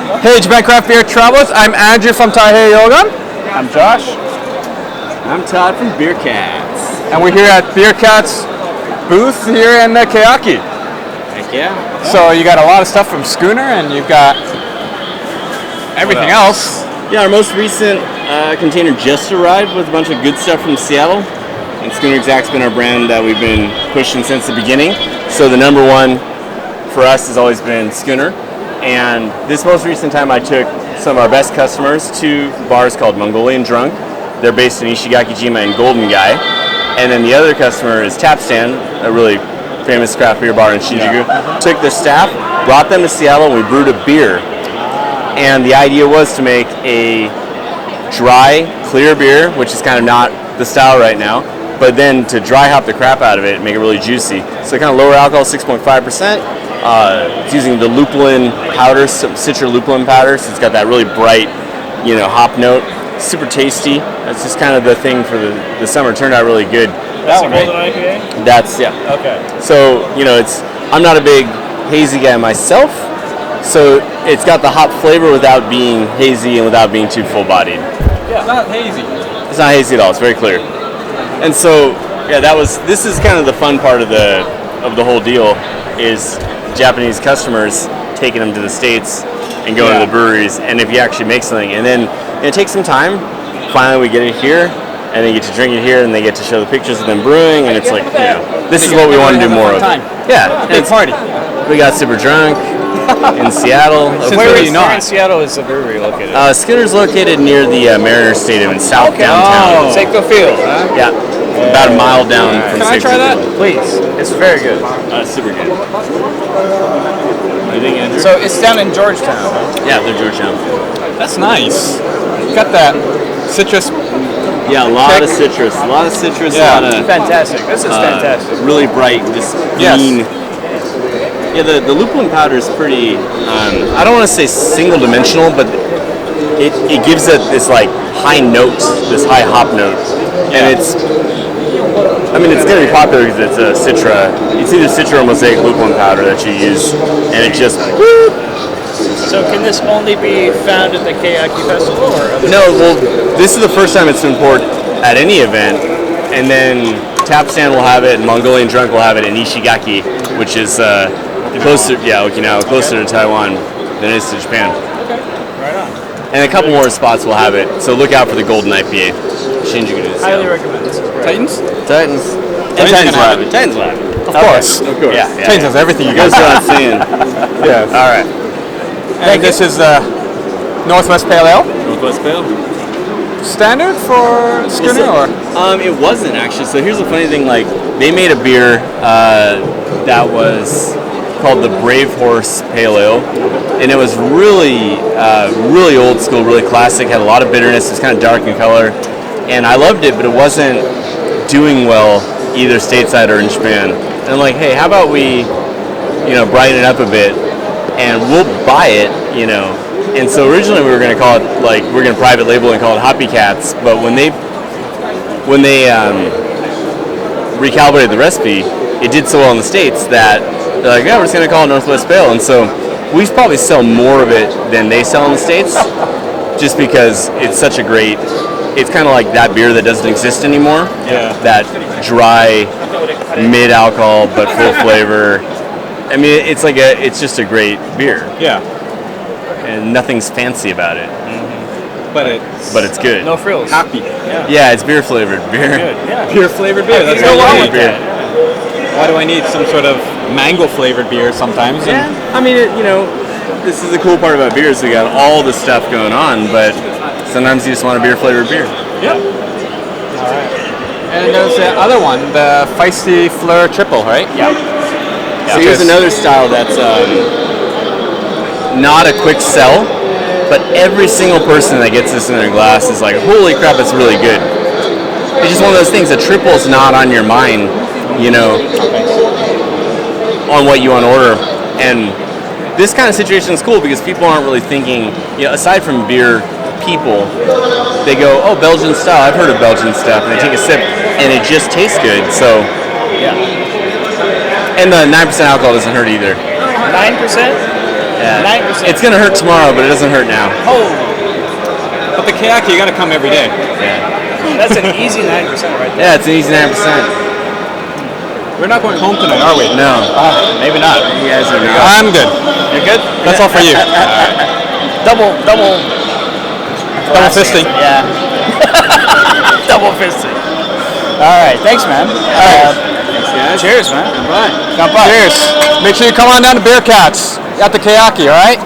Hey, Japan Craft Beer Travelers. I'm Andrew from Taiheiyogan. I'm Josh. I'm Todd from Beercats. And we're here at Beercats booth here in Keyaki. Heck yeah. So you got a lot of stuff from Schooner, and you've got everything else. Yeah, our most recent container just arrived with a bunch of good stuff from Seattle. And Schooner Exact's been our brand that we've been pushing since the beginning. So the number one for us has always been Schooner. And this most recent time I took some of our best customers to bars called Mongolian Drunk. They're based in Ishigaki-jima and Golden Guy. And then the other customer is Tap Stand, a really famous craft beer bar in Shinjuku. Took the staff, brought them to Seattle, and we brewed a beer. And the idea was to make a dry, clear beer, which is kind of not the style right now, but then to dry hop the crap out of it and make it really juicy. So kind of lower alcohol, 6.5%. It's using the lupulin powder, Citra lupulin powder, so it's got that really bright, hop note. Super tasty. That's just kind of the thing for the summer. Turned out really good. That's a golden IPA? That's, yeah. Okay. So, I'm not a big hazy guy myself, so it's got the hop flavor without being hazy and without being too full-bodied. Yeah. It's not hazy. It's not hazy at all. It's very clear. And so, yeah, this is kind of the fun part of the whole deal is Japanese customers taking them to the States and going to the breweries, and if you actually make something, and then it takes some time. Finally, we get it here, and they get to drink it here, and they get to show the pictures of them brewing, and it's like, this is what we want to do more of. Yeah, Big party. We got super drunk in Seattle. Where in Seattle is the brewery located? Schooner's located near the Mariners Stadium in South downtown. Safeco Field, huh? Yeah, about a mile down from Can I try that? Please. It's very good. Super good. You think, Andrew? So it's down in Georgetown. Yeah, they're Georgetown. That's nice. Got that citrus. Yeah, a lot of citrus. A lot of citrus. Yeah. A lot of Fantastic. This is fantastic. really bright, just green. Yeah, the lupulin powder is pretty. I don't want to say single dimensional, but it gives it this like high note, this high hop note, and it's going to be popular because it's a Citra. It's either Citra or Mosaic lupulin powder that you use, and it just. So can this only be found at the Keyaki Festival or other? No, well, this is the first time it's been poured at any event, and then Tap Stand will have it, and Mongolian Drunk will have it in Ishigaki, which is Okinawa, closer to Taiwan than it is to Japan. Okay, right on. And a couple more spots will have it, so look out for the Golden IPA. Shinjuku is. Highly recommend this. Titans? Titans. And Titans will have it. Titans will have it. Of course. Of course. Yeah. Titans has everything you Goes guys. without saying. Yeah. All right. And this is Northwest Pale Ale. Northwest Pale. Standard for Schooner, or? It wasn't actually. So here's the funny thing: like they made a beer that was called the Brave Horse Pale Ale, and it was really, really old school, really classic. Had a lot of bitterness. It was kind of dark in color, and I loved it, but it wasn't doing well either stateside or in Japan. And I'm like, hey, how about we, brighten it up a bit, and we'll buy it, And so originally we were going to call it, we're going to private label and call it Hoppy Cats, but when they recalibrated the recipe, it did so well in the States that they're like, yeah, we're just going to call it Northwest Pale. And so we probably sell more of it than they sell in the States, just because it's such a great, it's kind of like that beer that doesn't exist anymore. Yeah. That dry, mid-alcohol, but full flavor. I mean, it's just a great beer. Yeah. And nothing's fancy about it. But it's good. No frills. happy. Yeah, it's beer flavored beer. Good. Yeah. Beer flavored beer. That's Go what along I with need. that. Why do I need some sort of mango flavored beer sometimes? Yeah, I mean, this is the cool part about beer is we got all the stuff going on, but sometimes you just want a beer flavored beer. Yep. All right. And there's the other one, the Feisty Fleur Triple, right? Yeah. So here's another style that's not a quick sell, but every single person that gets this in their glass is like, holy crap, it's really good. It's just one of those things, a triple is not on your mind, on what you want to order. And this kind of situation is cool because people aren't really thinking, aside from beer people, they go, oh, Belgian style, I've heard of Belgian stuff, and they take a sip, and it just tastes good, so. Yeah. And the 9% alcohol doesn't hurt either. 9%? Yeah. 9%. It's gonna hurt tomorrow, but it doesn't hurt now. Oh, But the Keyaki, you got to come every day. that's an easy 9% right there. Yeah, it's an easy 9%. We're not going home tonight, are we? No. Maybe not. You guys are not. I'm good. You're good? That's all for you. Double fisting. Yeah. Double fisting. All right. Thanks, man. Thanks, guys. Cheers, man. Bye. Come by. Cheers. Make sure you come on down to Beercats at the Keyaki, all right?